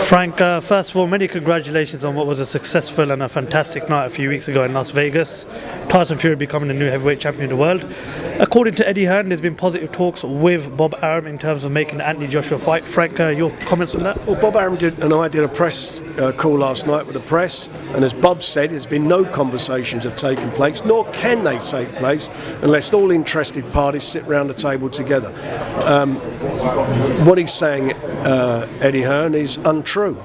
Frank, first of all, many congratulations on what was a successful and a fantastic night a few weeks ago in Las Vegas. Tyson Fury becoming the new heavyweight champion of the world. According to Eddie Hearn, there's been positive talks with Bob Arum in terms of making the Anthony Joshua fight. Frank, your comments on that? Well, Bob Arum and I did a press call last night with the press, and as Bob said, there's been no conversations have taken place, nor can they take place unless all interested parties sit around the table together. What he's saying, Eddie Hearn, is untrue,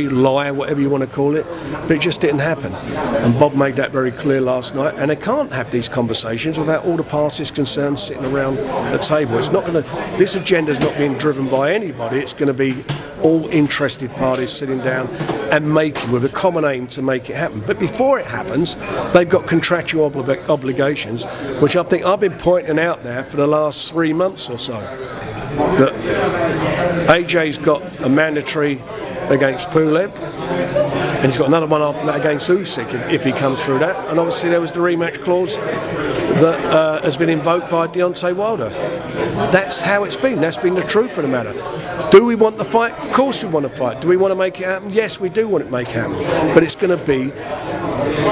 lie, whatever you want to call it, but it just didn't happen. And Bob made that very clear last night. And they can't have these conversations without all the parties concerned sitting around the table. It's not going to. This agenda's not being driven by anybody. It's going to be all interested parties sitting down and making with a common aim to make it happen. But before it happens, they've got contractual obligations, which I think I've been pointing out there for the last 3 months or so. That AJ's got a mandatory against Pulev, and he's got another one after that against Usyk if he comes through that. And obviously there was the rematch clause that has been invoked by Deontay Wilder. That's how it's been. That's been the truth of the matter. Do we want the fight? Of course we want to fight. Do we want to make it happen? Yes, we do want to make it happen. But it's going to be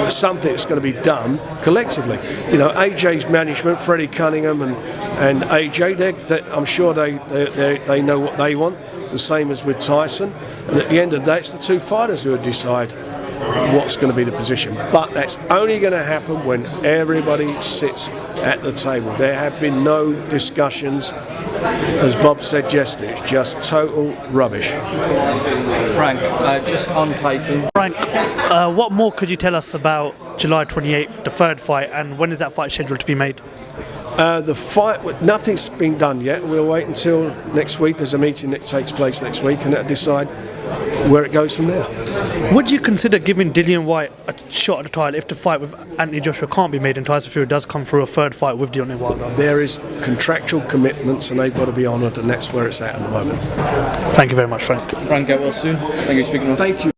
something that's going to be done collectively. You know, AJ's management, Freddie Cunningham and AJ, I'm sure they know what they want, the same as with Tyson. And at the end of the day, it's the two fighters who will decide what's going to be the position. But that's only going to happen when everybody sits at the table. There have been no discussions. As Bob said yesterday, it's just total rubbish. Frank, just on Tyson. Frank, what more could you tell us about July 28th, the third fight, and when is that fight scheduled to be made? The fight, nothing's been done yet. We'll wait until next week. There's a meeting that takes place next week, and that'll decide where it goes from there. Would you consider giving Dillian Whyte a shot at the title if the fight with Anthony Joshua can't be made and Tyson Fury does come through a third fight with Deontay Wilder? There is contractual commitments and they've got to be honoured, and that's where it's at the moment. Thank you very much, Frank. Frank, get well soon. Thank you for speaking with us. Thank you.